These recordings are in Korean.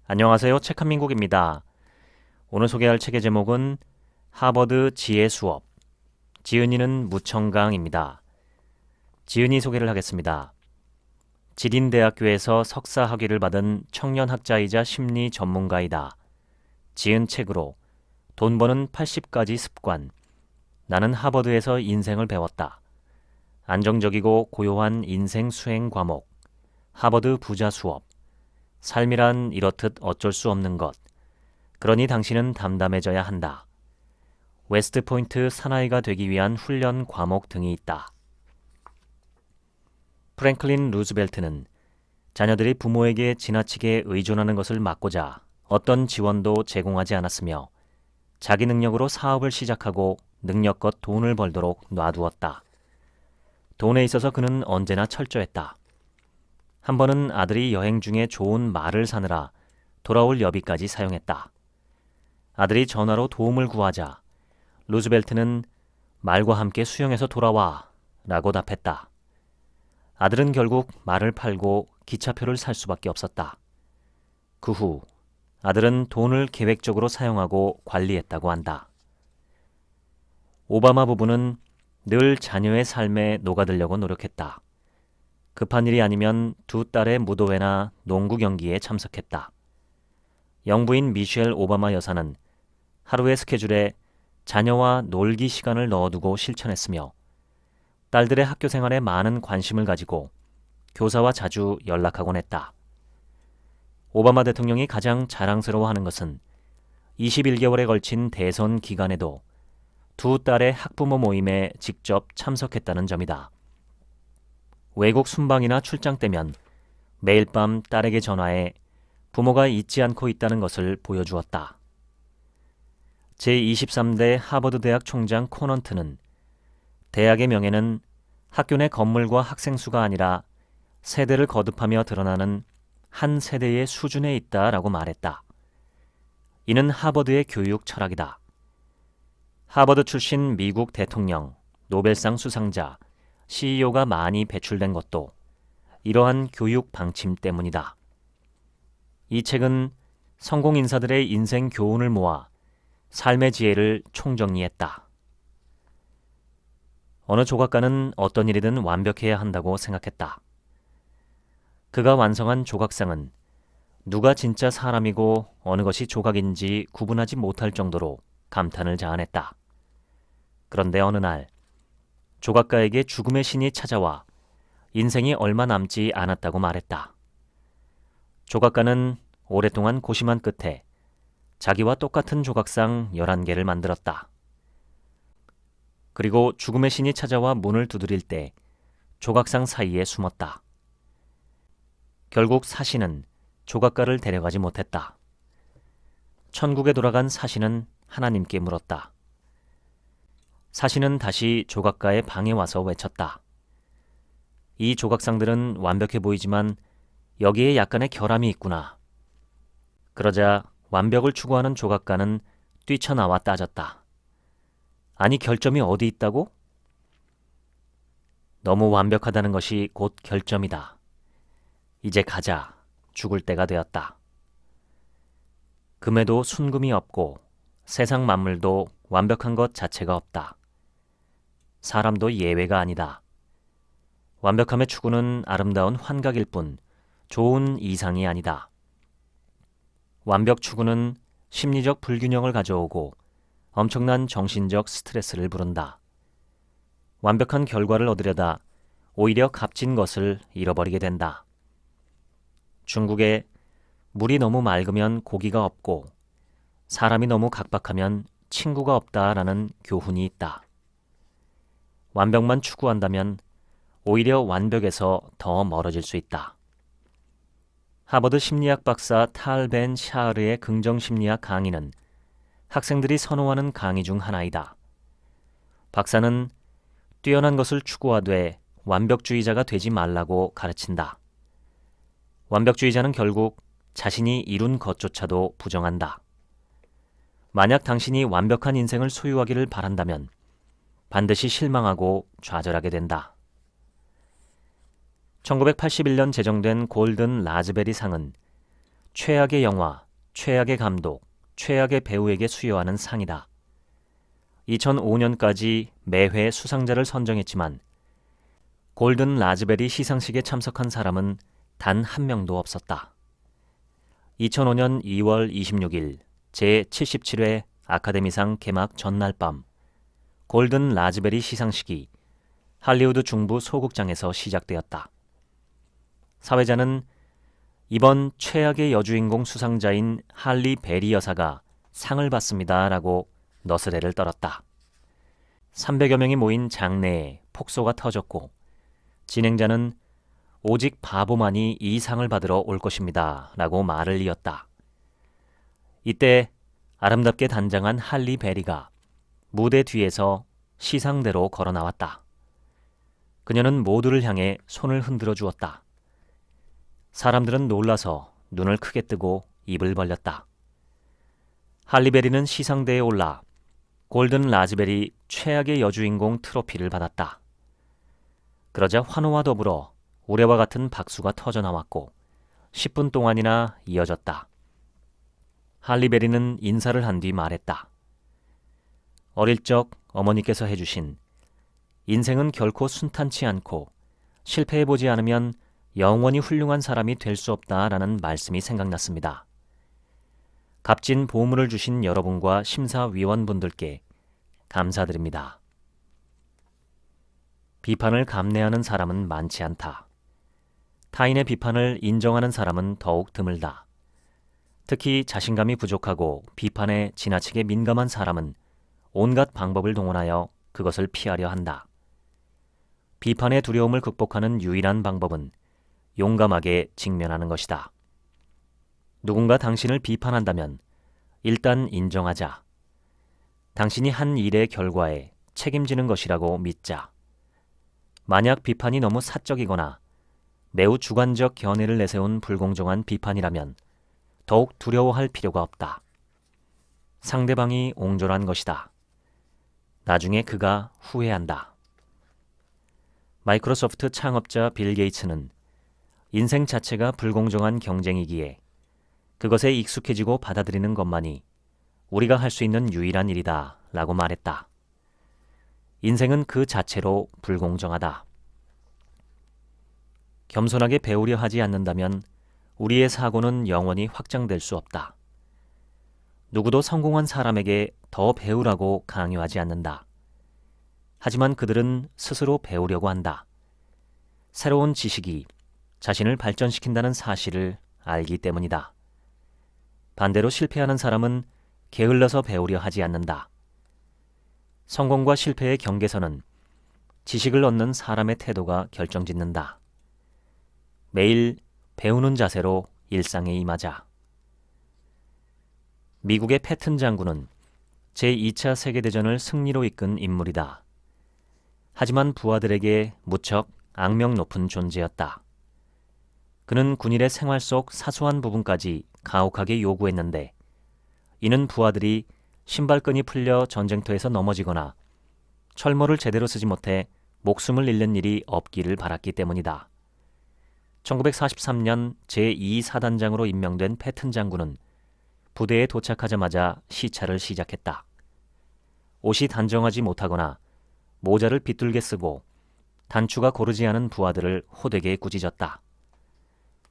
안녕하세요. 책 한민국입니다. 오늘 소개할 책의 제목은 하버드 지혜 수업, 지은이는 무청강입니다. 지은이 소개를 하겠습니다. 지린대학교에서 석사 학위를 받은 청년학자이자 심리 전문가이다. 지은 책으로 돈 버는 80가지 습관, 나는 하버드에서 인생을 배웠다. 안정적이고 고요한 인생 수행 과목, 하버드 부자 수업, 삶이란 이렇듯 어쩔 수 없는 것, 그러니 당신은 담담해져야 한다. 웨스트포인트 사나이가 되기 위한 훈련 과목 등이 있다. 프랭클린 루즈벨트는 자녀들이 부모에게 지나치게 의존하는 것을 막고자 어떤 지원도 제공하지 않았으며 자기 능력으로 사업을 시작하고 능력껏 돈을 벌도록 놔두었다. 돈에 있어서 그는 언제나 철저했다. 한 번은 아들이 여행 중에 좋은 말을 사느라 돌아올 여비까지 사용했다. 아들이 전화로 도움을 구하자 루즈벨트는 말과 함께 수영해서 돌아와 라고 답했다. 아들은 결국 말을 팔고 기차표를 살 수밖에 없었다. 그 후 아들은 돈을 계획적으로 사용하고 관리했다고 한다. 오바마 부부는 늘 자녀의 삶에 녹아들려고 노력했다. 급한 일이 아니면 두 딸의 무도회나 농구 경기에 참석했다. 영부인 미셸 오바마 여사는 하루의 스케줄에 자녀와 놀기 시간을 넣어두고 실천했으며 딸들의 학교 생활에 많은 관심을 가지고 교사와 자주 연락하곤 했다. 오바마 대통령이 가장 자랑스러워하는 것은 21개월에 걸친 대선 기간에도 두 딸의 학부모 모임에 직접 참석했다는 점이다. 외국 순방이나 출장 때면 매일 밤 딸에게 전화해 부모가 잊지 않고 있다는 것을 보여주었다. 제23대 하버드 대학 총장 코넌트는 대학의 명예는 학교 내 건물과 학생 수가 아니라 세대를 거듭하며 드러나는 한 세대의 수준에 있다라고 말했다. 이는 하버드의 교육 철학이다. 하버드 출신 미국 대통령, 노벨상 수상자, CEO가 많이 배출된 것도 이러한 교육 방침 때문이다. 이 책은 성공 인사들의 인생 교훈을 모아 삶의 지혜를 총정리했다. 어느 조각가는 어떤 일이든 완벽해야 한다고 생각했다. 그가 완성한 조각상은 누가 진짜 사람이고 어느 것이 조각인지 구분하지 못할 정도로 감탄을 자아냈다. 그런데 어느 날 조각가에게 죽음의 신이 찾아와 인생이 얼마 남지 않았다고 말했다. 조각가는 오랫동안 고심한 끝에 자기와 똑같은 조각상 11개를 만들었다. 그리고 죽음의 신이 찾아와 문을 두드릴 때 조각상 사이에 숨었다. 결국 사신은 조각가를 데려가지 못했다. 천국에 돌아간 사신은 하나님께 물었다. 사신은 다시 조각가의 방에 와서 외쳤다. 이 조각상들은 완벽해 보이지만 여기에 약간의 결함이 있구나. 그러자 완벽을 추구하는 조각가는 뛰쳐나와 따졌다. 아니, 결점이 어디 있다고? 너무 완벽하다는 것이 곧 결점이다. 이제 가자. 죽을 때가 되었다. 금에도 순금이 없고 세상 만물도 완벽한 것 자체가 없다. 사람도 예외가 아니다. 완벽함의 추구는 아름다운 환각일 뿐 좋은 이상이 아니다. 완벽 추구는 심리적 불균형을 가져오고 엄청난 정신적 스트레스를 부른다. 완벽한 결과를 얻으려다 오히려 값진 것을 잃어버리게 된다. 중국에 물이 너무 맑으면 고기가 없고 사람이 너무 각박하면 친구가 없다라는 교훈이 있다. 완벽만 추구한다면 오히려 완벽에서 더 멀어질 수 있다. 하버드 심리학 박사 탈 벤 샤르의 긍정심리학 강의는 학생들이 선호하는 강의 중 하나이다. 박사는 뛰어난 것을 추구하되 완벽주의자가 되지 말라고 가르친다. 완벽주의자는 결국 자신이 이룬 것조차도 부정한다. 만약 당신이 완벽한 인생을 소유하기를 바란다면 반드시 실망하고 좌절하게 된다. 1981년 제정된 골든 라즈베리 상은 최악의 영화, 최악의 감독, 최악의 배우에게 수여하는 상이다. 2005년까지 매회 수상자를 선정했지만 골든 라즈베리 시상식에 참석한 사람은 단 한 명도 없었다. 2005년 2월 26일 제77회 아카데미상 개막 전날 밤 골든 라즈베리 시상식이 할리우드 중부 소극장에서 시작되었다. 사회자는 이번 최악의 여주인공 수상자인 할리 베리 여사가 상을 받습니다 라고 너스레를 떨었다. 300여 명이 모인 장내에 폭소가 터졌고 진행자는 오직 바보만이 이 상을 받으러 올 것입니다 라고 말을 이었다. 이때 아름답게 단장한 할리 베리가 무대 뒤에서 시상대로 걸어 나왔다. 그녀는 모두를 향해 손을 흔들어 주었다. 사람들은 놀라서 눈을 크게 뜨고 입을 벌렸다. 할리 베리는 시상대에 올라 골든 라즈베리 최악의 여주인공 트로피를 받았다. 그러자 환호와 더불어 우레와 같은 박수가 터져나왔고 10분 동안이나 이어졌다. 할리 베리는 인사를 한 뒤 말했다. 어릴 적 어머니께서 해주신 인생은 결코 순탄치 않고 실패해보지 않으면 영원히 훌륭한 사람이 될 수 없다라는 말씀이 생각났습니다. 값진 보물을 주신 여러분과 심사위원분들께 감사드립니다. 비판을 감내하는 사람은 많지 않다. 타인의 비판을 인정하는 사람은 더욱 드물다. 특히 자신감이 부족하고 비판에 지나치게 민감한 사람은 온갖 방법을 동원하여 그것을 피하려 한다. 비판의 두려움을 극복하는 유일한 방법은 용감하게 직면하는 것이다. 누군가 당신을 비판한다면 일단 인정하자. 당신이 한 일의 결과에 책임지는 것이라고 믿자. 만약 비판이 너무 사적이거나 매우 주관적 견해를 내세운 불공정한 비판이라면 더욱 두려워할 필요가 없다. 상대방이 옹졸한 것이다. 나중에 그가 후회한다. 마이크로소프트 창업자 빌 게이츠는 인생 자체가 불공정한 경쟁이기에 그것에 익숙해지고 받아들이는 것만이 우리가 할 수 있는 유일한 일이다 라고 말했다. 인생은 그 자체로 불공정하다. 겸손하게 배우려 하지 않는다면 우리의 사고는 영원히 확장될 수 없다. 누구도 성공한 사람에게 더 배우라고 강요하지 않는다. 하지만 그들은 스스로 배우려고 한다. 새로운 지식이 자신을 발전시킨다는 사실을 알기 때문이다. 반대로 실패하는 사람은 게을러서 배우려 하지 않는다. 성공과 실패의 경계선은 지식을 얻는 사람의 태도가 결정짓는다. 매일 배우는 자세로 일상에 임하자. 미국의 패튼 장군은 제2차 세계대전을 승리로 이끈 인물이다. 하지만 부하들에게 무척 악명 높은 존재였다. 그는 군인의 생활 속 사소한 부분까지 가혹하게 요구했는데 이는 부하들이 신발끈이 풀려 전쟁터에서 넘어지거나 철모를 제대로 쓰지 못해 목숨을 잃는 일이 없기를 바랐기 때문이다. 1943년 제2사단장으로 임명된 패튼 장군은 부대에 도착하자마자 시차를 시작했다. 옷이 단정하지 못하거나 모자를 빗둘게 쓰고 단추가 고르지 않은 부하들을 호되게 꾸짖었다.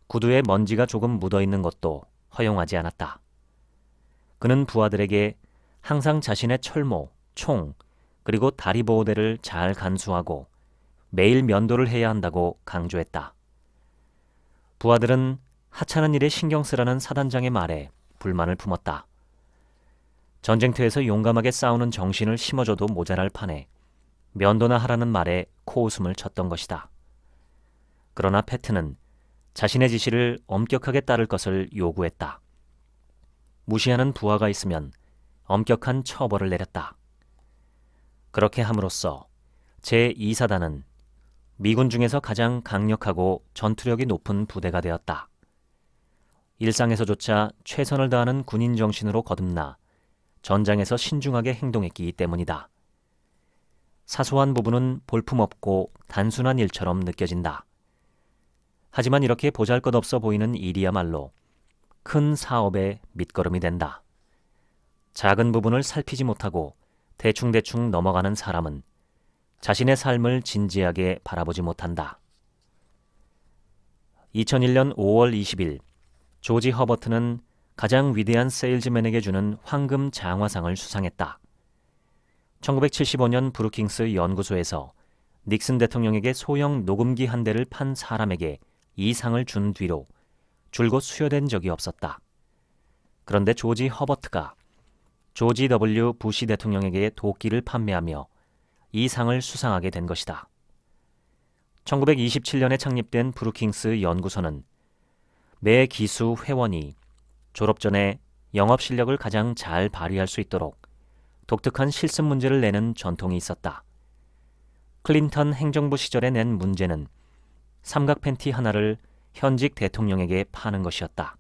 구두에 먼지가 조금 묻어있는 것도 허용하지 않았다. 그는 부하들에게 항상 자신의 철모, 총, 그리고 다리 보호대를 잘 간수하고 매일 면도를 해야 한다고 강조했다. 부하들은 하찮은 일에 신경 쓰라는 사단장의 말에 불만을 품었다. 전쟁터에서 용감하게 싸우는 정신을 심어줘도 모자랄 판에 면도나 하라는 말에 코웃음을 쳤던 것이다. 그러나 패트는 자신의 지시를 엄격하게 따를 것을 요구했다. 무시하는 부하가 있으면 엄격한 처벌을 내렸다. 그렇게 함으로써 제2사단은 미군 중에서 가장 강력하고 전투력이 높은 부대가 되었다. 일상에서조차 최선을 다하는 군인 정신으로 거듭나 전장에서 신중하게 행동했기 때문이다. 사소한 부분은 볼품없고 단순한 일처럼 느껴진다. 하지만 이렇게 보잘것없어 보이는 일이야말로 큰 사업의 밑거름이 된다. 작은 부분을 살피지 못하고 대충대충 넘어가는 사람은 자신의 삶을 진지하게 바라보지 못한다. 2001년 5월 20일 조지 허버트는 가장 위대한 세일즈맨에게 주는 황금 장화상을 수상했다. 1975년 브루킹스 연구소에서 닉슨 대통령에게 소형 녹음기 한 대를 판 사람에게 이 상을 준 뒤로 줄곧 수여된 적이 없었다. 그런데 조지 허버트가 조지 W. 부시 대통령에게 도끼를 판매하며 이 상을 수상하게 된 것이다. 1927년에 창립된 브루킹스 연구소는 매 기수 회원이 졸업 전에 영업 실력을 가장 잘 발휘할 수 있도록 독특한 실습 문제를 내는 전통이 있었다. 클린턴 행정부 시절에 낸 문제는 삼각 팬티 하나를 현직 대통령에게 파는 것이었다.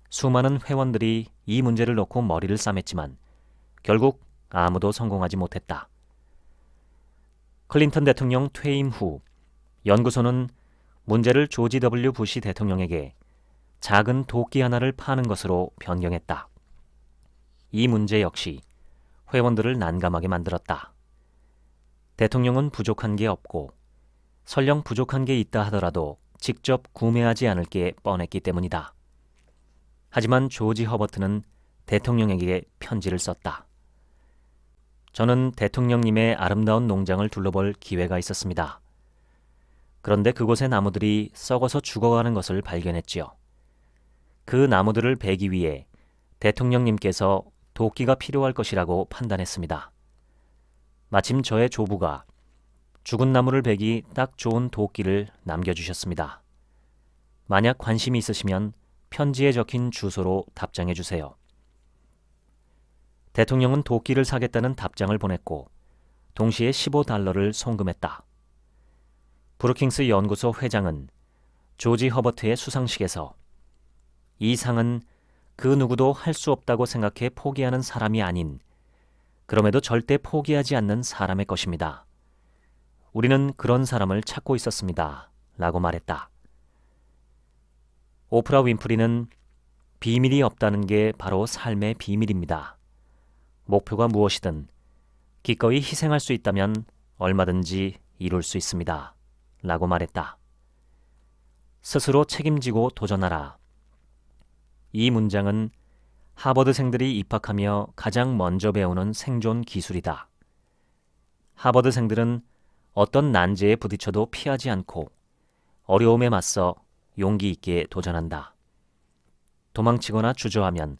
수많은 회원들이 이 문제를 놓고 머리를 싸맸지만 결국 아무도 성공하지 못했다. 클린턴 대통령 퇴임 후 연구소는 문제를 조지 W. 부시 대통령에게 작은 도끼 하나를 파는 것으로 변경했다. 이 문제 역시 회원들을 난감하게 만들었다. 대통령은 부족한 게 없고 설령 부족한 게 있다 하더라도 직접 구매하지 않을 게 뻔했기 때문이다. 하지만 조지 허버트는 대통령에게 편지를 썼다. 저는 대통령님의 아름다운 농장을 둘러볼 기회가 있었습니다. 그런데 그곳의 나무들이 썩어서 죽어가는 것을 발견했지요. 그 나무들을 베기 위해 대통령님께서 도끼가 필요할 것이라고 판단했습니다. 마침 저의 조부가 죽은 나무를 베기 딱 좋은 도끼를 남겨주셨습니다. 만약 관심이 있으시면 편지에 적힌 주소로 답장해 주세요. 대통령은 도끼를 사겠다는 답장을 보냈고 동시에 $15를 송금했다. 브루킹스 연구소 회장은 조지 허버트의 수상식에서 이 상은 그 누구도 할 수 없다고 생각해 포기하는 사람이 아닌 그럼에도 절대 포기하지 않는 사람의 것입니다. 우리는 그런 사람을 찾고 있었습니다. 라고 말했다. 오프라 윈프리는 비밀이 없다는 게 바로 삶의 비밀입니다. 목표가 무엇이든 기꺼이 희생할 수 있다면 얼마든지 이룰 수 있습니다. 라고 말했다. 스스로 책임지고 도전하라. 이 문장은 하버드생들이 입학하며 가장 먼저 배우는 생존 기술이다. 하버드생들은 어떤 난제에 부딪혀도 피하지 않고 어려움에 맞서 용기 있게 도전한다. 도망치거나 주저하면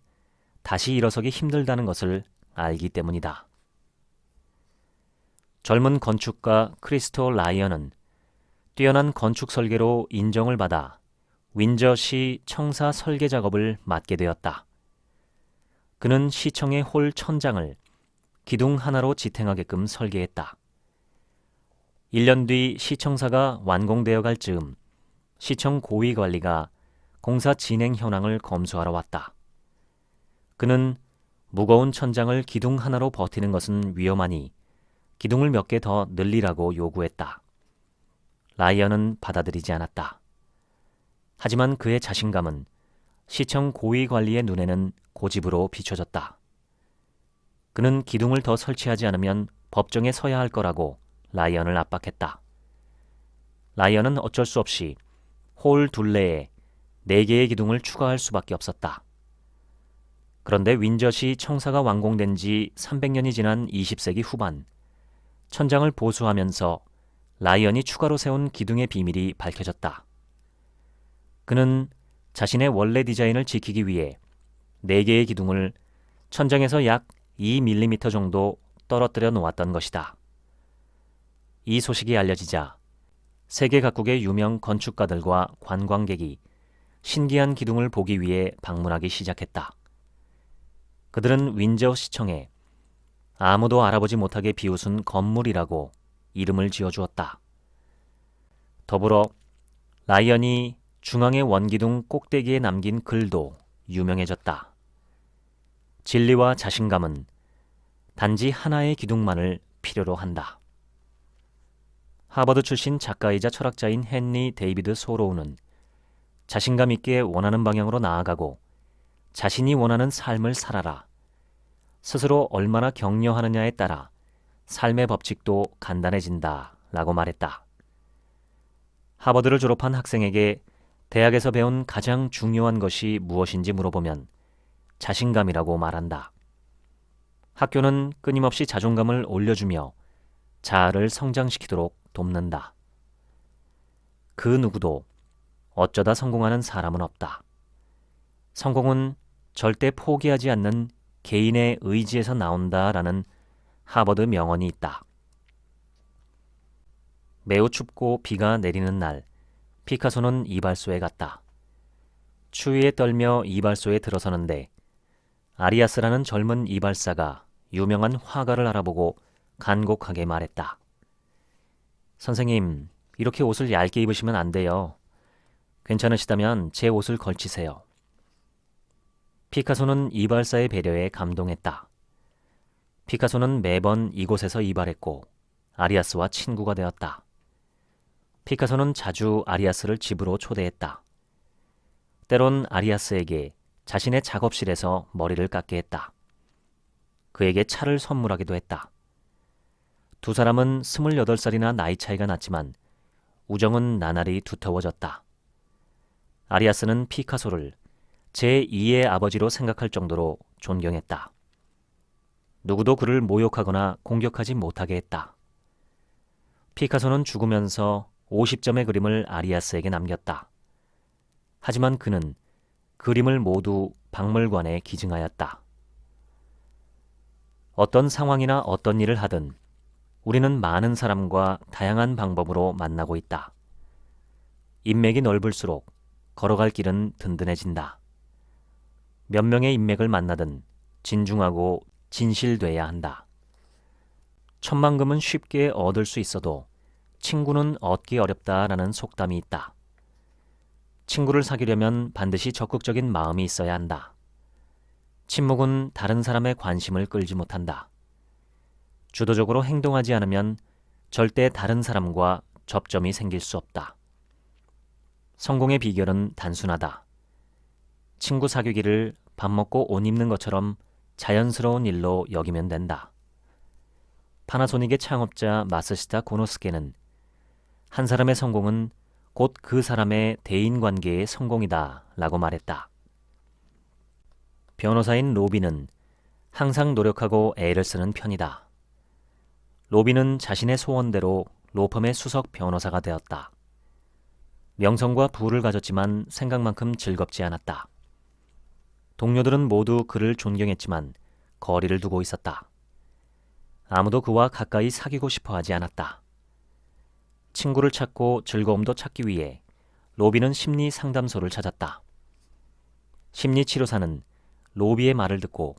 다시 일어서기 힘들다는 것을 알기 때문이다. 젊은 건축가 크리스토 라이언은 뛰어난 건축 설계로 인정을 받아 윈저시 청사 설계 작업을 맡게 되었다. 그는 시청의 홀 천장을 기둥 하나로 지탱하게끔 설계했다. 1년 뒤 시청사가 완공되어 갈 즈음 시청 고위관리가 공사 진행 현황을 검수하러 왔다. 그는 무거운 천장을 기둥 하나로 버티는 것은 위험하니 기둥을 몇 개 더 늘리라고 요구했다. 라이언은 받아들이지 않았다. 하지만 그의 자신감은 시청 고위관리의 눈에는 고집으로 비춰졌다. 그는 기둥을 더 설치하지 않으면 법정에 서야 할 거라고 라이언을 압박했다. 라이언은 어쩔 수 없이 홀 둘레에 4개의 기둥을 추가할 수밖에 없었다. 그런데 윈저시 청사가 완공된 지 300년이 지난 20세기 후반, 천장을 보수하면서 라이언이 추가로 세운 기둥의 비밀이 밝혀졌다. 그는 자신의 원래 디자인을 지키기 위해 4개의 기둥을 천장에서 약 2mm 정도 떨어뜨려 놓았던 것이다. 이 소식이 알려지자 세계 각국의 유명 건축가들과 관광객이 신기한 기둥을 보기 위해 방문하기 시작했다. 그들은 윈저 시청에 아무도 알아보지 못하게 비웃은 건물이라고 이름을 지어주었다. 더불어 라이언이 중앙의 원기둥 꼭대기에 남긴 글도 유명해졌다. 진리와 자신감은 단지 하나의 기둥만을 필요로 한다. 하버드 출신 작가이자 철학자인 헨리 데이비드 소로우는 자신감 있게 원하는 방향으로 나아가고 자신이 원하는 삶을 살아라. 스스로 얼마나 격려하느냐에 따라 삶의 법칙도 간단해진다 라고 말했다. 하버드를 졸업한 학생에게 대학에서 배운 가장 중요한 것이 무엇인지 물어보면 자신감이라고 말한다. 학교는 끊임없이 자존감을 올려주며 자아를 성장시키도록 돕는다. 그 누구도 어쩌다 성공하는 사람은 없다. 성공은 절대 포기하지 않는 개인의 의지에서 나온다라는 하버드 명언이 있다. 매우 춥고 비가 내리는 날, 피카소는 이발소에 갔다. 추위에 떨며 이발소에 들어서는데 아리아스라는 젊은 이발사가 유명한 화가를 알아보고 간곡하게 말했다. 선생님, 이렇게 옷을 얇게 입으시면 안 돼요. 괜찮으시다면 제 옷을 걸치세요. 피카소는 이발사의 배려에 감동했다. 피카소는 매번 이곳에서 이발했고 아리아스와 친구가 되었다. 피카소는 자주 아리아스를 집으로 초대했다. 때론 아리아스에게 자신의 작업실에서 머리를 깎게 했다. 그에게 차를 선물하기도 했다. 두 사람은 28살이나 나이 차이가 났지만 우정은 나날이 두터워졌다. 아리아스는 피카소를 제2의 아버지로 생각할 정도로 존경했다. 누구도 그를 모욕하거나 공격하지 못하게 했다. 피카소는 죽으면서 50점의 그림을 아리아스에게 남겼다. 하지만 그는 그림을 모두 박물관에 기증하였다. 어떤 상황이나 어떤 일을 하든 우리는 많은 사람과 다양한 방법으로 만나고 있다. 인맥이 넓을수록 걸어갈 길은 든든해진다. 몇 명의 인맥을 만나든 진중하고 진실돼야 한다. 천만금은 쉽게 얻을 수 있어도 친구는 얻기 어렵다라는 속담이 있다. 친구를 사귀려면 반드시 적극적인 마음이 있어야 한다. 침묵은 다른 사람의 관심을 끌지 못한다. 주도적으로 행동하지 않으면 절대 다른 사람과 접점이 생길 수 없다. 성공의 비결은 단순하다. 친구 사귀기를 밥 먹고 옷 입는 것처럼 자연스러운 일로 여기면 된다. 파나소닉의 창업자 마스시타 고노스케는 한 사람의 성공은 곧 그 사람의 대인관계의 성공이다 라고 말했다. 변호사인 로비는 항상 노력하고 애를 쓰는 편이다. 로비는 자신의 소원대로 로펌의 수석 변호사가 되었다. 명성과 부를 가졌지만 생각만큼 즐겁지 않았다. 동료들은 모두 그를 존경했지만 거리를 두고 있었다. 아무도 그와 가까이 사귀고 싶어 하지 않았다. 친구를 찾고 즐거움도 찾기 위해 로비는 심리 상담소를 찾았다. 심리치료사는 로비의 말을 듣고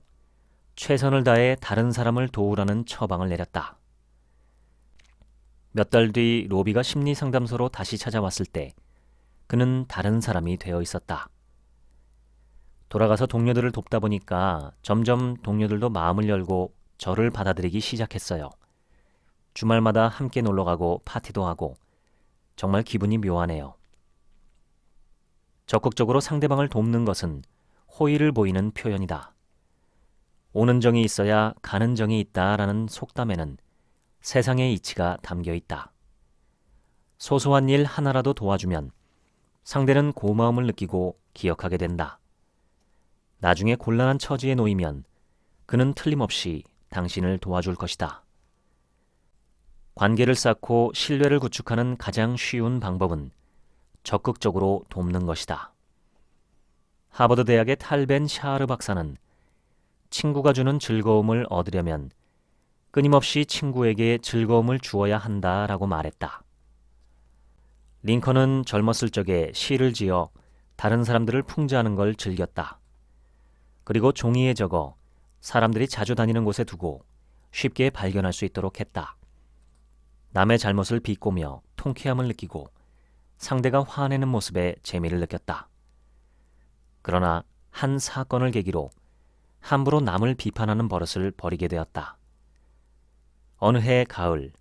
최선을 다해 다른 사람을 도우라는 처방을 내렸다. 몇 달 뒤 로비가 심리 상담소로 다시 찾아왔을 때 그는 다른 사람이 되어 있었다. 돌아가서 동료들을 돕다 보니까 점점 동료들도 마음을 열고 저를 받아들이기 시작했어요. 주말마다 함께 놀러가고 파티도 하고 정말 기분이 묘하네요. 적극적으로 상대방을 돕는 것은 호의를 보이는 표현이다. 오는 정이 있어야 가는 정이 있다라는 속담에는 세상의 이치가 담겨 있다. 소소한 일 하나라도 도와주면 상대는 고마움을 느끼고 기억하게 된다. 나중에 곤란한 처지에 놓이면 그는 틀림없이 당신을 도와줄 것이다. 관계를 쌓고 신뢰를 구축하는 가장 쉬운 방법은 적극적으로 돕는 것이다. 하버드 대학의 탈벤 샤르 박사는 친구가 주는 즐거움을 얻으려면 끊임없이 친구에게 즐거움을 주어야 한다라고 말했다. 링컨은 젊었을 적에 시를 지어 다른 사람들을 풍자하는 걸 즐겼다. 그리고 종이에 적어 사람들이 자주 다니는 곳에 두고 쉽게 발견할 수 있도록 했다. 남의 잘못을 비꼬며 통쾌함을 느끼고 상대가 화내는 모습에 재미를 느꼈다. 그러나 한 사건을 계기로 함부로 남을 비판하는 버릇을 버리게 되었다. 어느 해 가을,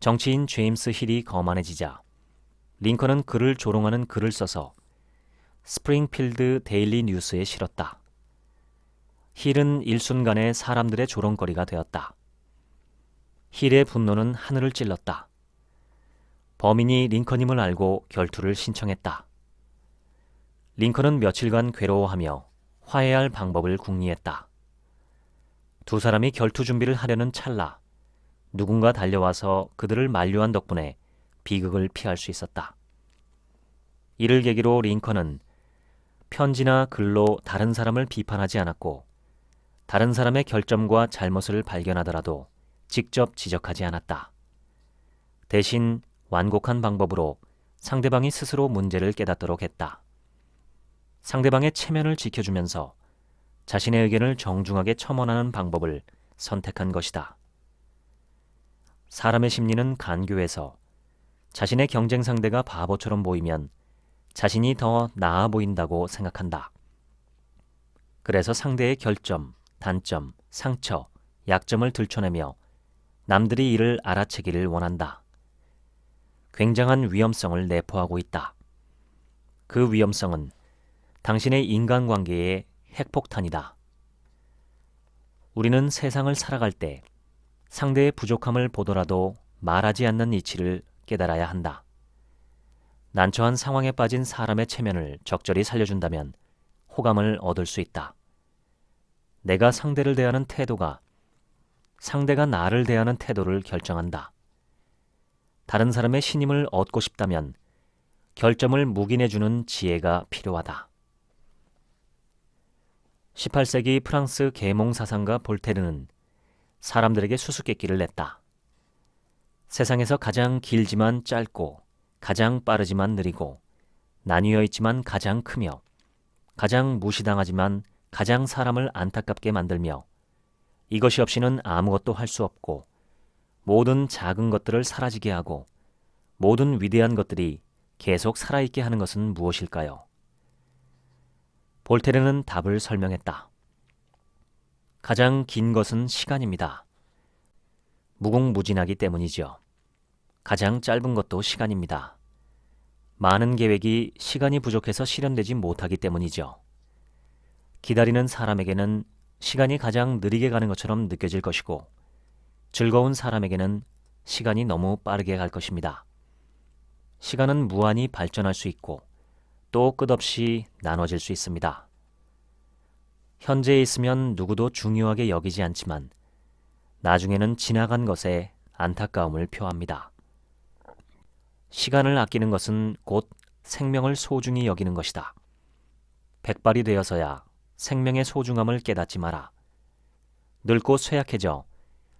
정치인 제임스 힐이 거만해지자 링컨은 그를 조롱하는 글을 써서 스프링필드 데일리 뉴스에 실었다. 힐은 일순간에 사람들의 조롱거리가 되었다. 힐의 분노는 하늘을 찔렀다. 범인이 링컨임을 알고 결투를 신청했다. 링컨은 며칠간 괴로워하며 화해할 방법을 궁리했다. 두 사람이 결투 준비를 하려는 찰나 누군가 달려와서 그들을 만류한 덕분에 비극을 피할 수 있었다. 이를 계기로 링컨은 편지나 글로 다른 사람을 비판하지 않았고 다른 사람의 결점과 잘못을 발견하더라도 직접 지적하지 않았다. 대신 완곡한 방법으로 상대방이 스스로 문제를 깨닫도록 했다. 상대방의 체면을 지켜주면서 자신의 의견을 정중하게 첨언하는 방법을 선택한 것이다. 사람의 심리는 간교해서 자신의 경쟁 상대가 바보처럼 보이면 자신이 더 나아 보인다고 생각한다. 그래서 상대의 결점, 단점, 상처, 약점을 들춰내며 남들이 이를 알아채기를 원한다. 굉장한 위험성을 내포하고 있다. 그 위험성은 당신의 인간관계의 핵폭탄이다. 우리는 세상을 살아갈 때 상대의 부족함을 보더라도 말하지 않는 이치를 깨달아야 한다. 난처한 상황에 빠진 사람의 체면을 적절히 살려준다면 호감을 얻을 수 있다. 내가 상대를 대하는 태도가 상대가 나를 대하는 태도를 결정한다. 다른 사람의 신임을 얻고 싶다면 결점을 묵인해주는 지혜가 필요하다. 18세기 프랑스 계몽사상가 볼테르는 사람들에게 수수께끼를 냈다. 세상에서 가장 길지만 짧고 가장 빠르지만 느리고 나뉘어 있지만 가장 크며 가장 무시당하지만 가장 사람을 안타깝게 만들며 이것이 없이는 아무것도 할 수 없고 모든 작은 것들을 사라지게 하고 모든 위대한 것들이 계속 살아있게 하는 것은 무엇일까요? 볼테르는 답을 설명했다. 가장 긴 것은 시간입니다. 무궁무진하기 때문이죠. 가장 짧은 것도 시간입니다. 많은 계획이 시간이 부족해서 실현되지 못하기 때문이죠. 기다리는 사람에게는 시간이 가장 느리게 가는 것처럼 느껴질 것이고 즐거운 사람에게는 시간이 너무 빠르게 갈 것입니다. 시간은 무한히 발전할 수 있고 또 끝없이 나눠질 수 있습니다. 현재에 있으면 누구도 중요하게 여기지 않지만 나중에는 지나간 것에 안타까움을 표합니다. 시간을 아끼는 것은 곧 생명을 소중히 여기는 것이다. 백발이 되어서야 생명의 소중함을 깨닫지 마라. 늙고 쇠약해져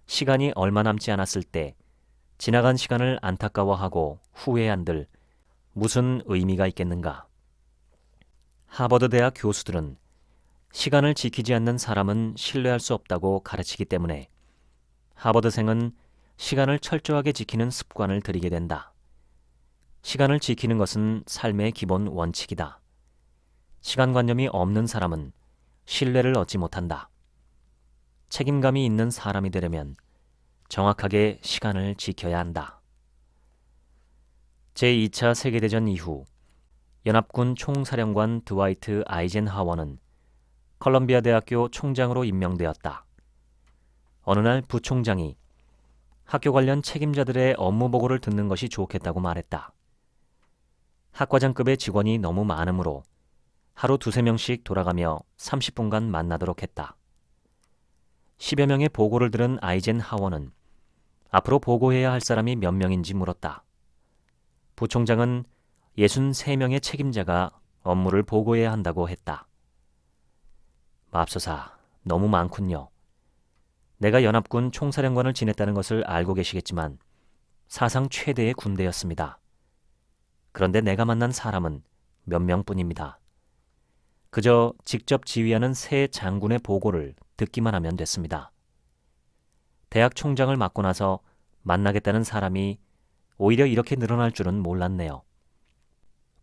시간이 얼마 남지 않았을 때 지나간 시간을 안타까워하고 후회한들 무슨 의미가 있겠는가? 하버드 대학 교수들은 시간을 지키지 않는 사람은 신뢰할 수 없다고 가르치기 때문에 하버드생은 시간을 철저하게 지키는 습관을 들이게 된다. 시간을 지키는 것은 삶의 기본 원칙이다. 시간관념이 없는 사람은 신뢰를 얻지 못한다. 책임감이 있는 사람이 되려면 정확하게 시간을 지켜야 한다. 제2차 세계대전 이후 연합군 총사령관 드와이트 아이젠하워는 컬럼비아 대학교 총장으로 임명되었다. 어느 날 부총장이 학교 관련 책임자들의 업무 보고를 듣는 것이 좋겠다고 말했다. 학과장급의 직원이 너무 많으므로 하루 2~3명씩 돌아가며 30분간 만나도록 했다. 10여 명의 보고를 들은 아이젠하워는 앞으로 보고해야 할 사람이 몇 명인지 물었다. 부총장은 63명의 책임자가 업무를 보고해야 한다고 했다. 맙소사, 너무 많군요. 내가 연합군 총사령관을 지냈다는 것을 알고 계시겠지만 사상 최대의 군대였습니다. 그런데 내가 만난 사람은 몇 명뿐입니다. 그저 직접 지휘하는 새 장군의 보고를 듣기만 하면 됐습니다. 대학 총장을 맡고 나서 만나겠다는 사람이 오히려 이렇게 늘어날 줄은 몰랐네요.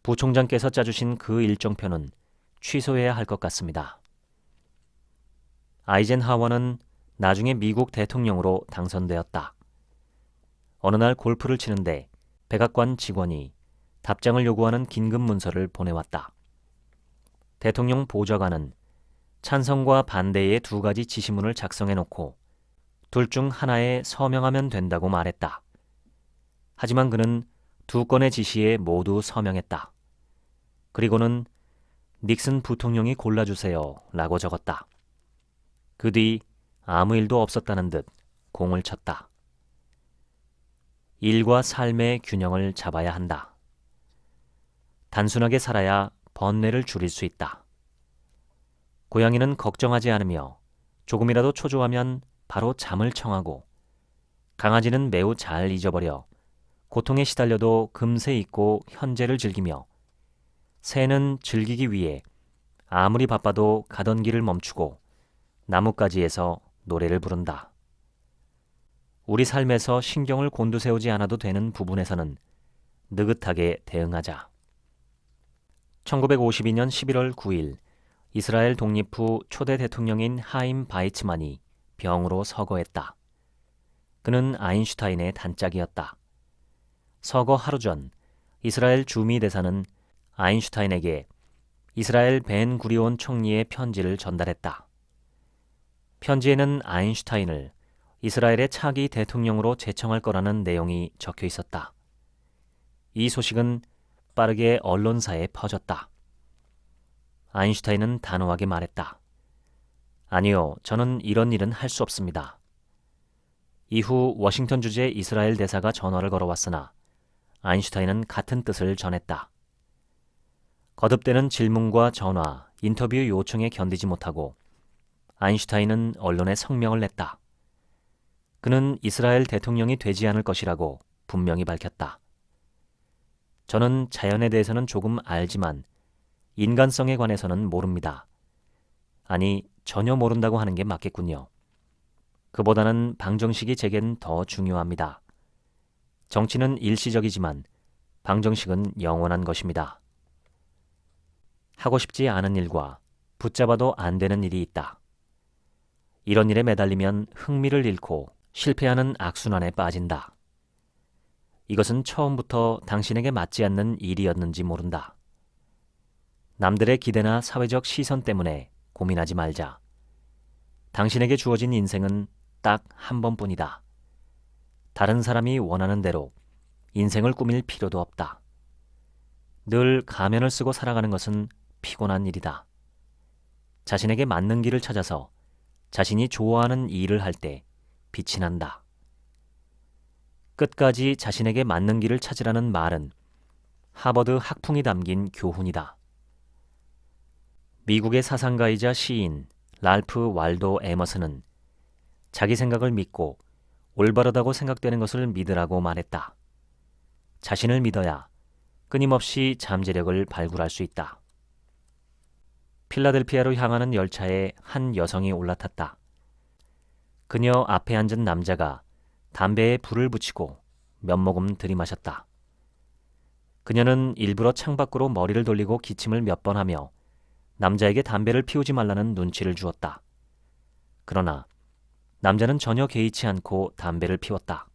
부총장께서 짜주신 그 일정표는 취소해야 할 것 같습니다. 아이젠하워는 나중에 미국 대통령으로 당선되었다. 어느 날 골프를 치는데 백악관 직원이 답장을 요구하는 긴급 문서를 보내왔다. 대통령 보좌관은 찬성과 반대의 두 가지 지시문을 작성해놓고 둘 중 하나에 서명하면 된다고 말했다. 하지만 그는 두 건의 지시에 모두 서명했다. 그리고는 닉슨 부통령이 골라주세요 라고 적었다. 그 뒤 아무 일도 없었다는 듯 공을 쳤다. 일과 삶의 균형을 잡아야 한다. 단순하게 살아야 번뇌를 줄일 수 있다. 고양이는 걱정하지 않으며 조금이라도 초조하면 바로 잠을 청하고, 강아지는 매우 잘 잊어버려 고통에 시달려도 금세 잊고 현재를 즐기며, 새는 즐기기 위해 아무리 바빠도 가던 길을 멈추고 나뭇가지에서 노래를 부른다. 우리 삶에서 신경을 곤두세우지 않아도 되는 부분에서는 느긋하게 대응하자. 1952년 11월 9일 이스라엘 독립 후 초대 대통령인 하임 바이츠만이 병으로 서거했다. 그는 아인슈타인의 단짝이었다. 서거 하루 전 이스라엘 주미 대사는 아인슈타인에게 이스라엘 벤 구리온 총리의 편지를 전달했다. 편지에는 아인슈타인을 이스라엘의 차기 대통령으로 제청할 거라는 내용이 적혀 있었다. 이 소식은 빠르게 언론사에 퍼졌다. 아인슈타인은 단호하게 말했다. 아니요, 저는 이런 일은 할 수 없습니다. 이후 워싱턴 주재 이스라엘 대사가 전화를 걸어왔으나 아인슈타인은 같은 뜻을 전했다. 거듭되는 질문과 전화, 인터뷰 요청에 견디지 못하고 아인슈타인은 언론에 성명을 냈다. 그는 이스라엘 대통령이 되지 않을 것이라고 분명히 밝혔다. 저는 자연에 대해서는 조금 알지만 인간성에 관해서는 모릅니다. 아니, 전혀 모른다고 하는 게 맞겠군요. 그보다는 방정식이 제겐 더 중요합니다. 정치는 일시적이지만 방정식은 영원한 것입니다. 하고 싶지 않은 일과 붙잡아도 안 되는 일이 있다. 이런 일에 매달리면 흥미를 잃고 실패하는 악순환에 빠진다. 이것은 처음부터 당신에게 맞지 않는 일이었는지 모른다. 남들의 기대나 사회적 시선 때문에 고민하지 말자. 당신에게 주어진 인생은 딱 한 번뿐이다. 다른 사람이 원하는 대로 인생을 꾸밀 필요도 없다. 늘 가면을 쓰고 살아가는 것은 피곤한 일이다. 자신에게 맞는 길을 찾아서 자신이 좋아하는 일을 할 때 빛이 난다. 끝까지 자신에게 맞는 길을 찾으라는 말은 하버드 학풍이 담긴 교훈이다. 미국의 사상가이자 시인 랄프 waldo 에머슨은 자기 생각을 믿고 올바르다고 생각되는 것을 믿으라고 말했다. 자신을 믿어야 끊임없이 잠재력을 발굴할 수 있다. 필라델피아로 향하는 열차에 한 여성이 올라탔다. 그녀 앞에 앉은 남자가 담배에 불을 붙이고 몇 모금 들이마셨다. 그녀는 일부러 창밖으로 머리를 돌리고 기침을 몇 번 하며 남자에게 담배를 피우지 말라는 눈치를 주었다. 그러나 남자는 전혀 개의치 않고 담배를 피웠다.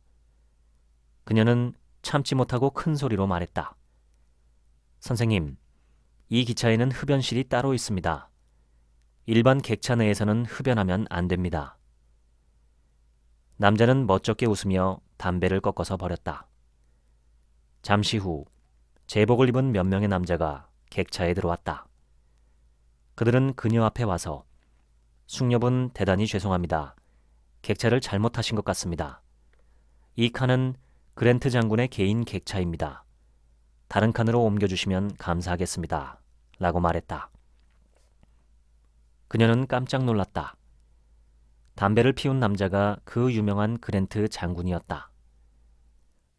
그녀는 참지 못하고 큰 소리로 말했다. 선생님, 이 기차에는 흡연실이 따로 있습니다. 일반 객차 내에서는 흡연하면 안 됩니다. 남자는 멋쩍게 웃으며 담배를 꺾어서 버렸다. 잠시 후 제복을 입은 몇 명의 남자가 객차에 들어왔다. 그들은 그녀 앞에 와서 숙녀분 대단히 죄송합니다. 객차를 잘못 타신 것 같습니다. 이 칸은 그랜트 장군의 개인 객차입니다. 다른 칸으로 옮겨주시면 감사하겠습니다. 라고 말했다. 그녀는 깜짝 놀랐다. 담배를 피운 남자가 그 유명한 그랜트 장군이었다.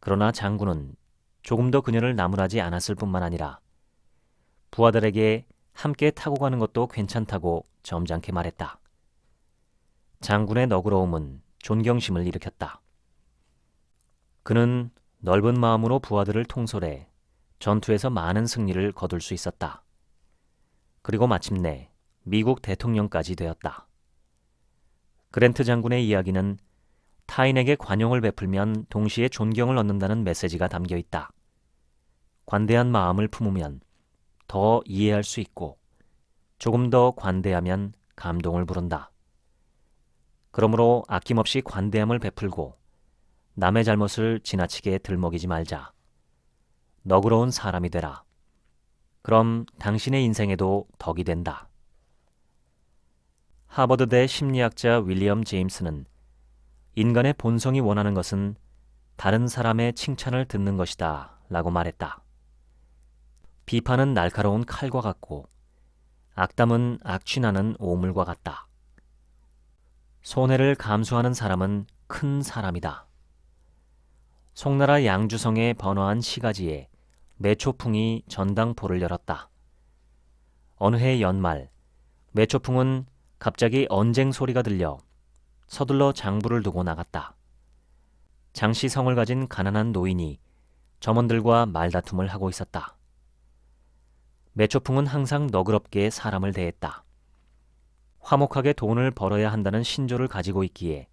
그러나 장군은 조금 더 그녀를 나무라지 않았을 뿐만 아니라 부하들에게 함께 타고 가는 것도 괜찮다고 점잖게 말했다. 장군의 너그러움은 존경심을 일으켰다. 그는 넓은 마음으로 부하들을 통솔해 전투에서 많은 승리를 거둘 수 있었다. 그리고 마침내 미국 대통령까지 되었다. 그랜트 장군의 이야기는 타인에게 관용을 베풀면 동시에 존경을 얻는다는 메시지가 담겨 있다. 관대한 마음을 품으면 더 이해할 수 있고 조금 더 관대하면 감동을 부른다. 그러므로 아낌없이 관대함을 베풀고 남의 잘못을 지나치게 들먹이지 말자. 너그러운 사람이 되라. 그럼 당신의 인생에도 덕이 된다. 하버드대 심리학자 윌리엄 제임스는 인간의 본성이 원하는 것은 다른 사람의 칭찬을 듣는 것이다 라고 말했다. 비판은 날카로운 칼과 같고 악담은 악취나는 오물과 같다. 손해를 감수하는 사람은 큰 사람이다. 송나라 양주성의 번화한 시가지에 매초풍이 전당포를 열었다. 어느 해 연말, 매초풍은 갑자기 언쟁 소리가 들려 서둘러 장부를 두고 나갔다. 장씨성을 가진 가난한 노인이 점원들과 말다툼을 하고 있었다. 매초풍은 항상 너그럽게 사람을 대했다. 화목하게 돈을 벌어야 한다는 신조를 가지고 있기에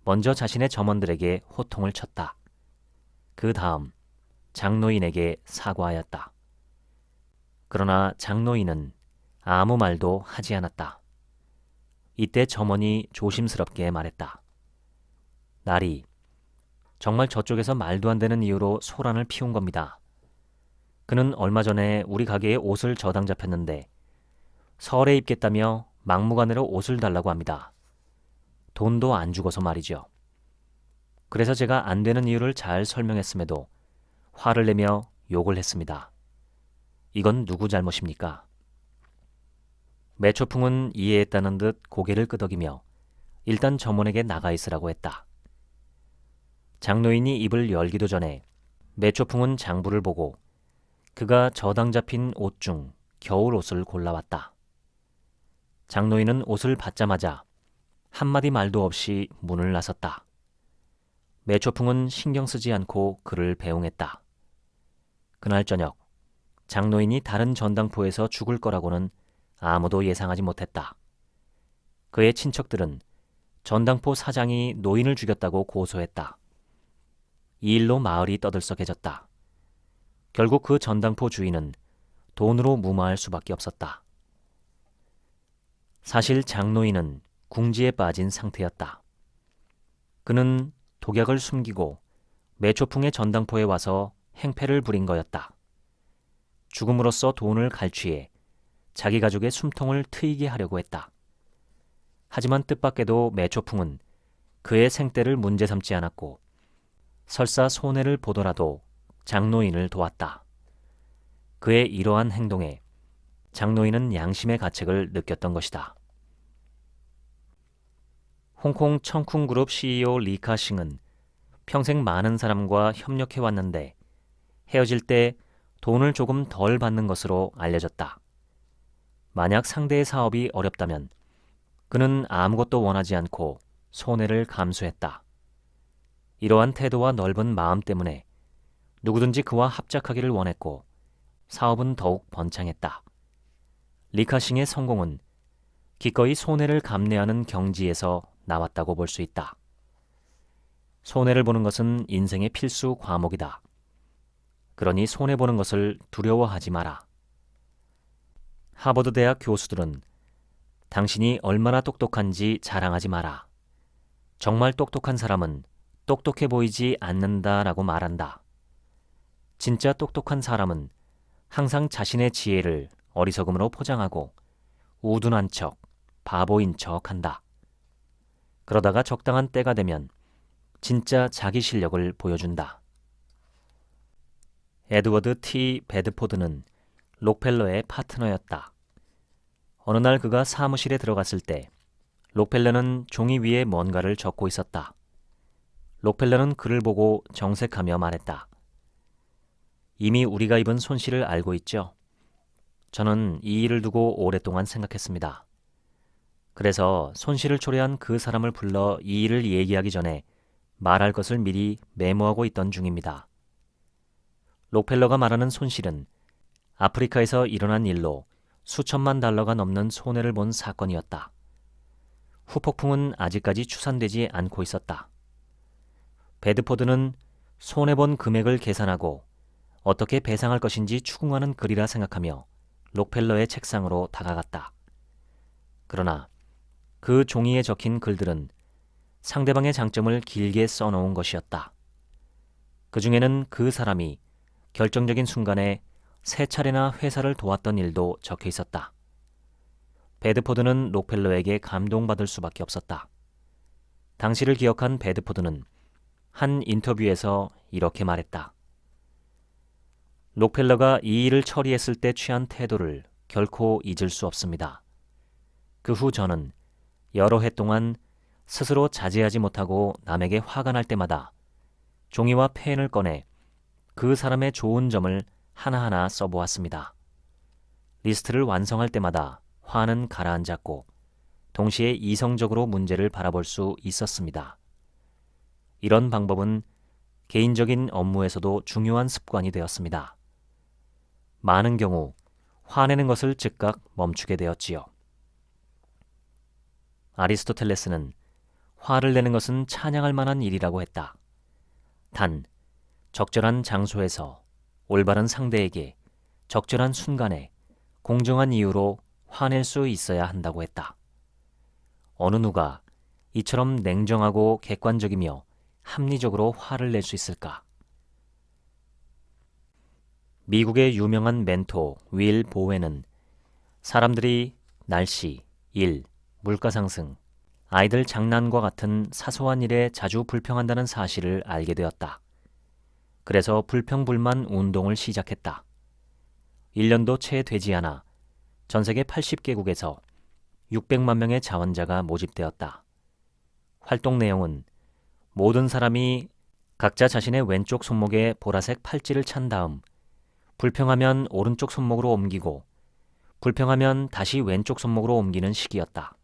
먼저 자신의 점원들에게 호통을 쳤다. 그 다음 장노인에게 사과하였다. 그러나 장노인은 아무 말도 하지 않았다. 이때 점원이 조심스럽게 말했다. 나리, 정말 저쪽에서 말도 안 되는 이유로 소란을 피운 겁니다. 그는 얼마 전에 우리 가게에 옷을 저당 잡혔는데 설에 입겠다며 막무가내로 옷을 달라고 합니다. 돈도 안 주고서 말이죠. 그래서 제가 안 되는 이유를 잘 설명했음에도 화를 내며 욕을 했습니다. 이건 누구 잘못입니까? 매초풍은 이해했다는 듯 고개를 끄덕이며 일단 점원에게 나가 있으라고 했다. 장노인이 입을 열기도 전에 매초풍은 장부를 보고 그가 저당 잡힌 옷 중 겨울 옷을 골라왔다. 장노인은 옷을 받자마자 한마디 말도 없이 문을 나섰다. 매초풍은 신경 쓰지 않고 그를 배웅했다. 그날 저녁 장노인이 다른 전당포에서 죽을 거라고는 아무도 예상하지 못했다. 그의 친척들은 전당포 사장이 노인을 죽였다고 고소했다. 이 일로 마을이 떠들썩해졌다. 결국 그 전당포 주인은 돈으로 무마할 수밖에 없었다. 사실 장노인은 궁지에 빠진 상태였다. 그는 독약을 숨기고 매초풍의 전당포에 와서 행패를 부린 거였다. 죽음으로써 돈을 갈취해 자기 가족의 숨통을 트이게 하려고 했다. 하지만 뜻밖에도 매초풍은 그의 생떼를 문제 삼지 않았고 설사 손해를 보더라도 장노인을 도왔다. 그의 이러한 행동에 장노인은 양심의 가책을 느꼈던 것이다. 홍콩 청쿵그룹 CEO 리카싱은 평생 많은 사람과 협력해왔는데 헤어질 때 돈을 조금 덜 받는 것으로 알려졌다. 만약 상대의 사업이 어렵다면 그는 아무것도 원하지 않고 손해를 감수했다. 이러한 태도와 넓은 마음 때문에 누구든지 그와 합작하기를 원했고 사업은 더욱 번창했다. 리카싱의 성공은 기꺼이 손해를 감내하는 경지에서 나왔다고 볼 수 있다. 손해를 보는 것은 인생의 필수 과목이다. 그러니 손해보는 것을 두려워하지 마라. 하버드 대학 교수들은 당신이 얼마나 똑똑한지 자랑하지 마라. 정말 똑똑한 사람은 똑똑해 보이지 않는다라고 말한다. 진짜 똑똑한 사람은 항상 자신의 지혜를 어리석음으로 포장하고 우둔한 척, 바보인 척 한다. 그러다가 적당한 때가 되면 진짜 자기 실력을 보여준다. 에드워드 T. 베드포드는 록펠러의 파트너였다. 어느 날 그가 사무실에 들어갔을 때 록펠러는 종이 위에 뭔가를 적고 있었다. 록펠러는 그를 보고 정색하며 말했다. 이미 우리가 입은 손실을 알고 있죠? 저는 이 일을 두고 오랫동안 생각했습니다. 그래서 손실을 초래한 그 사람을 불러 이 일을 얘기하기 전에 말할 것을 미리 메모하고 있던 중입니다. 록펠러가 말하는 손실은 아프리카에서 일어난 일로 수천만 달러가 넘는 손해를 본 사건이었다. 후폭풍은 아직까지 추산되지 않고 있었다. 베드포드는 손해본 금액을 계산하고 어떻게 배상할 것인지 추궁하는 글이라 생각하며 록펠러의 책상으로 다가갔다. 그러나 그 종이에 적힌 글들은 상대방의 장점을 길게 써놓은 것이었다. 그 중에는 그 사람이 결정적인 순간에 3차례나 회사를 도왔던 일도 적혀 있었다. 베드포드는 록펠러에게 감동받을 수밖에 없었다. 당시를 기억한 베드포드는 한 인터뷰에서 이렇게 말했다. 록펠러가 이 일을 처리했을 때 취한 태도를 결코 잊을 수 없습니다. 그 후 저는 여러 해 동안 스스로 자제하지 못하고 남에게 화가 날 때마다 종이와 펜을 꺼내 그 사람의 좋은 점을 하나하나 써보았습니다. 리스트를 완성할 때마다 화는 가라앉았고 동시에 이성적으로 문제를 바라볼 수 있었습니다. 이런 방법은 개인적인 업무에서도 중요한 습관이 되었습니다. 많은 경우 화내는 것을 즉각 멈추게 되었지요. 아리스토텔레스는 화를 내는 것은 찬양할 만한 일이라고 했다. 단, 적절한 장소에서 올바른 상대에게 적절한 순간에 공정한 이유로 화낼 수 있어야 한다고 했다. 어느 누가 이처럼 냉정하고 객관적이며 합리적으로 화를 낼 수 있을까? 미국의 유명한 멘토 윌 보웬은 사람들이 날씨, 일, 물가 상승, 아이들 장난과 같은 사소한 일에 자주 불평한다는 사실을 알게 되었다. 그래서 불평불만 운동을 시작했다. 1년도 채 되지 않아 전 세계 80개국에서 600만 명의 자원자가 모집되었다. 활동 내용은 모든 사람이 각자 자신의 왼쪽 손목에 보라색 팔찌를 찬 다음 불평하면 오른쪽 손목으로 옮기고 불평하면 다시 왼쪽 손목으로 옮기는 식이었다.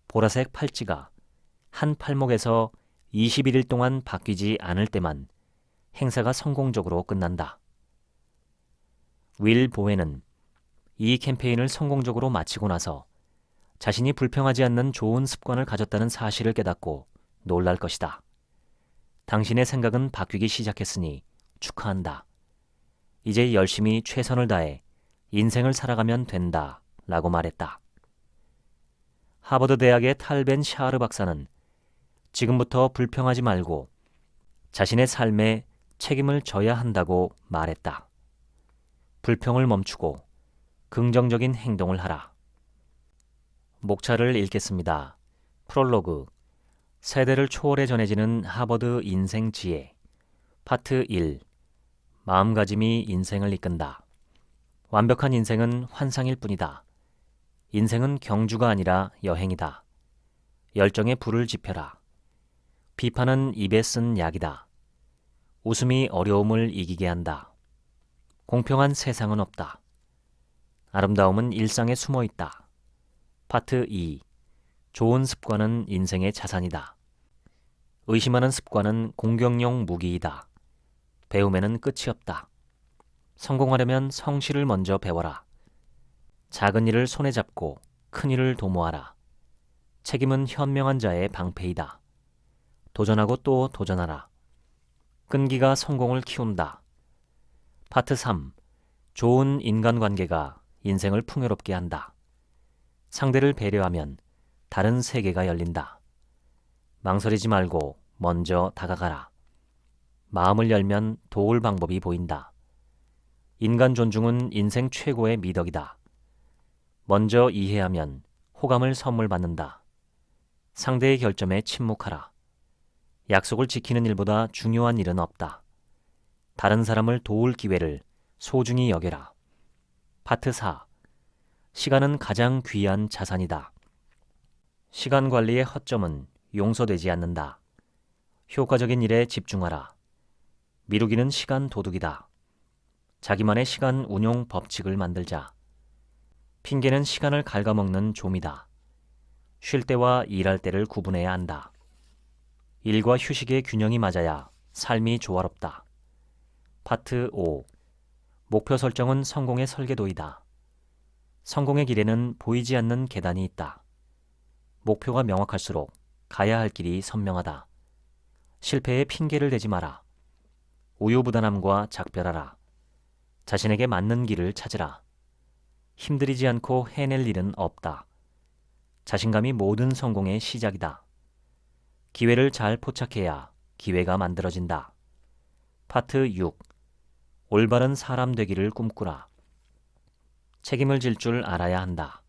보라색 팔찌가 한 팔목에서 21일 동안 바뀌지 않을 때만 행사가 성공적으로 끝난다. 윌 보웬은 이 캠페인을 성공적으로 마치고 나서 자신이 불평하지 않는 좋은 습관을 가졌다는 사실을 깨닫고 놀랄 것이다. 당신의 생각은 바뀌기 시작했으니 축하한다. 이제 열심히 최선을 다해 인생을 살아가면 된다 라고 말했다. 하버드 대학의 탈벤 샤르 박사는 지금부터 불평하지 말고 자신의 삶에 책임을 져야 한다고 말했다. 불평을 멈추고 긍정적인 행동을 하라. 목차를 읽겠습니다. 프롤로그, 세대를 초월해 전해지는 하버드 인생 지혜. 파트 1, 마음가짐이 인생을 이끈다. 완벽한 인생은 환상일 뿐이다. 인생은 경주가 아니라 여행이다. 열정에 불을 지펴라. 비판은 입에 쓴 약이다. 웃음이 어려움을 이기게 한다. 공평한 세상은 없다. 아름다움은 일상에 숨어 있다. 파트 2, 좋은 습관은 인생의 자산이다. 의심하는 습관은 공격용 무기이다. 배움에는 끝이 없다. 성공하려면 성실을 먼저 배워라. 작은 일을 손에 잡고 큰 일을 도모하라. 책임은 현명한 자의 방패이다. 도전하고 또 도전하라. 끈기가 성공을 키운다. 파트 3, 좋은 인간관계가 인생을 풍요롭게 한다. 상대를 배려하면 다른 세계가 열린다. 망설이지 말고 먼저 다가가라. 마음을 열면 도울 방법이 보인다. 인간 존중은 인생 최고의 미덕이다. 먼저 이해하면 호감을 선물 받는다. 상대의 결점에 침묵하라. 약속을 지키는 일보다 중요한 일은 없다. 다른 사람을 도울 기회를 소중히 여겨라. 파트 4, 시간은 가장 귀한 자산이다. 시간 관리의 허점은 용서되지 않는다. 효과적인 일에 집중하라. 미루기는 시간 도둑이다. 자기만의 시간 운용 법칙을 만들자. 핑계는 시간을 갉아먹는 좀이다. 쉴 때와 일할 때를 구분해야 한다. 일과 휴식의 균형이 맞아야 삶이 조화롭다. 파트 5, 목표 설정은 성공의 설계도이다. 성공의 길에는 보이지 않는 계단이 있다. 목표가 명확할수록 가야 할 길이 선명하다. 실패에 핑계를 대지 마라. 우유부단함과 작별하라. 자신에게 맞는 길을 찾으라. 힘들이지 않고 해낼 일은 없다. 자신감이 모든 성공의 시작이다. 기회를 잘 포착해야 기회가 만들어진다. 파트 6. 올바른 사람 되기를 꿈꾸라. 책임을 질 줄 알아야 한다.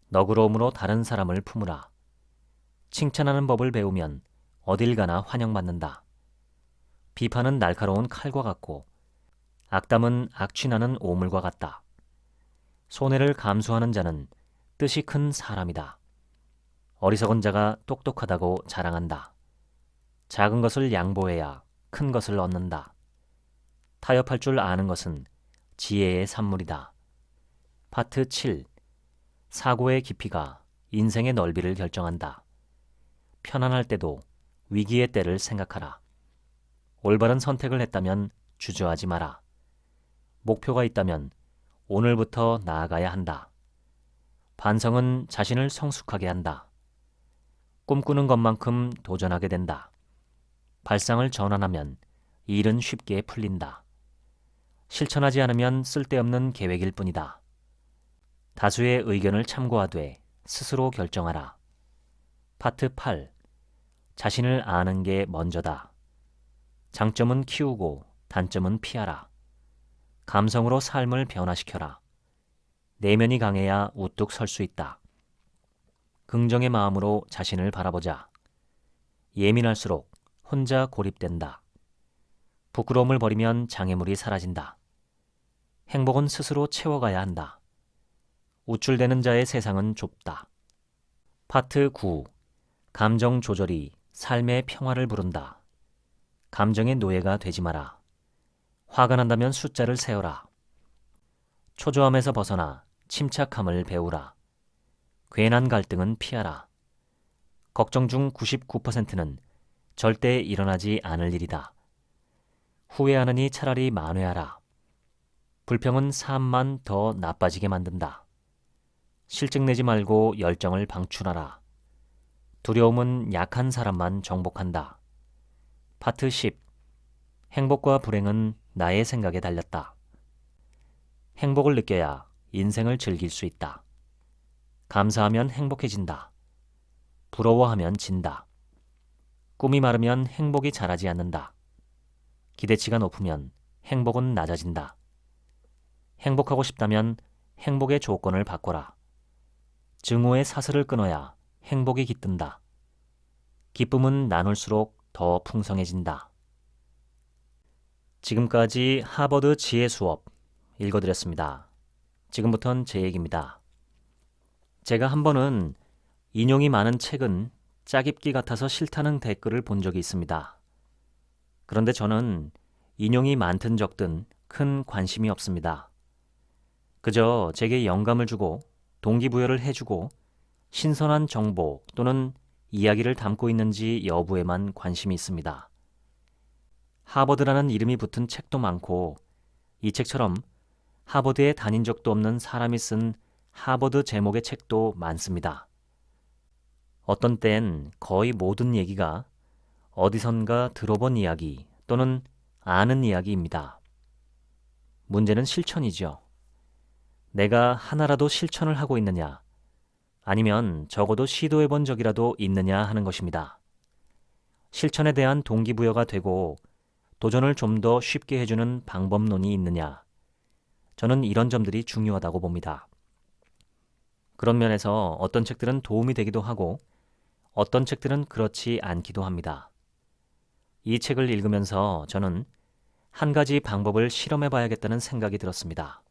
너그러움으로 다른 사람을 품으라. 칭찬하는 법을 배우면 어딜 가나 환영받는다. 비판은 날카로운 칼과 같고 악담은 악취나는 오물과 같다. 손해를 감수하는 자는 뜻이 큰 사람이다. 어리석은 자가 똑똑하다고 자랑한다. 작은 것을 양보해야 큰 것을 얻는다. 타협할 줄 아는 것은 지혜의 산물이다. 파트 7. 사고의 깊이가 인생의 넓이를 결정한다. 편안할 때도 위기의 때를 생각하라. 올바른 선택을 했다면 주저하지 마라. 목표가 있다면 오늘부터 나아가야 한다. 반성은 자신을 성숙하게 한다. 꿈꾸는 것만큼 도전하게 된다. 발상을 전환하면 일은 쉽게 풀린다. 실천하지 않으면 쓸데없는 계획일 뿐이다. 다수의 의견을 참고하되 스스로 결정하라. 파트 8. 자신을 아는 게 먼저다. 장점은 키우고 단점은 피하라. 감성으로 삶을 변화시켜라. 내면이 강해야 우뚝 설 수 있다. 긍정의 마음으로 자신을 바라보자. 예민할수록 혼자 고립된다. 부끄러움을 버리면 장애물이 사라진다. 행복은 스스로 채워가야 한다. 우쭐대는 자의 세상은 좁다. 파트 9. 감정 조절이 삶의 평화를 부른다. 감정의 노예가 되지 마라. 화가 난다면 숫자를 세어라. 초조함에서 벗어나 침착함을 배우라. 괜한 갈등은 피하라. 걱정 중 99%는 절대 일어나지 않을 일이다. 후회하느니 차라리 만회하라. 불평은 삶만 더 나빠지게 만든다. 실증 내지 말고 열정을 방출하라. 두려움은 약한 사람만 정복한다. 파트 10. 행복과 불행은 나의 생각에 달렸다. 행복을 느껴야 인생을 즐길 수 있다. 감사하면 행복해진다. 부러워하면 진다. 꿈이 마르면 행복이 자라지 않는다. 기대치가 높으면 행복은 낮아진다. 행복하고 싶다면 행복의 조건을 바꿔라. 증오의 사슬을 끊어야 행복이 깃든다. 기쁨은 나눌수록 더 풍성해진다. 지금까지 하버드 지혜 수업 읽어드렸습니다. 지금부턴 제 얘기입니다. 제가 한 번은 인용이 많은 책은 짜깁기 같아서 싫다는 댓글을 본 적이 있습니다. 그런데 저는 인용이 많든 적든 큰 관심이 없습니다. 그저 제게 영감을 주고 동기부여를 해주고 신선한 정보 또는 이야기를 담고 있는지 여부에만 관심이 있습니다. 하버드라는 이름이 붙은 책도 많고 이 책처럼 하버드에 다닌 적도 없는 사람이 쓴 하버드 제목의 책도 많습니다. 어떤 땐 거의 모든 얘기가 어디선가 들어본 이야기 또는 아는 이야기입니다. 문제는 실천이죠. 내가 하나라도 실천을 하고 있느냐, 아니면 적어도 시도해 본 적이라도 있느냐 하는 것입니다. 실천에 대한 동기부여가 되고 도전을 좀 더 쉽게 해주는 방법론이 있느냐, 저는 이런 점들이 중요하다고 봅니다. 그런 면에서 어떤 책들은 도움이 되기도 하고 어떤 책들은 그렇지 않기도 합니다. 이 책을 읽으면서 저는 한 가지 방법을 실험해 봐야겠다는 생각이 들었습니다.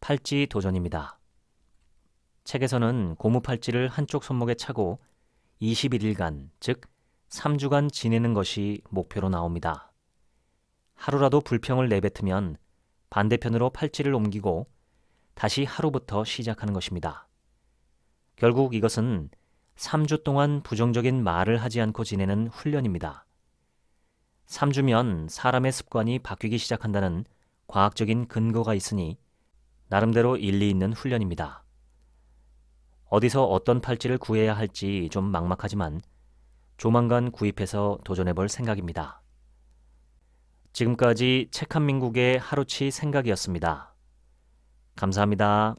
팔찌 도전입니다. 책에서는 고무 팔찌를 한쪽 손목에 차고 21일간, 즉 3주간 지내는 것이 목표로 나옵니다. 하루라도 불평을 내뱉으면 반대편으로 팔찌를 옮기고 다시 하루부터 시작하는 것입니다. 결국 이것은 3주 동안 부정적인 말을 하지 않고 지내는 훈련입니다. 3주면 사람의 습관이 바뀌기 시작한다는 과학적인 근거가 있으니 나름대로 일리 있는 훈련입니다. 어디서 어떤 팔찌를 구해야 할지 좀 막막하지만 조만간 구입해서 도전해 볼 생각입니다. 지금까지 책 한 민국의 하루치 생각이었습니다. 감사합니다.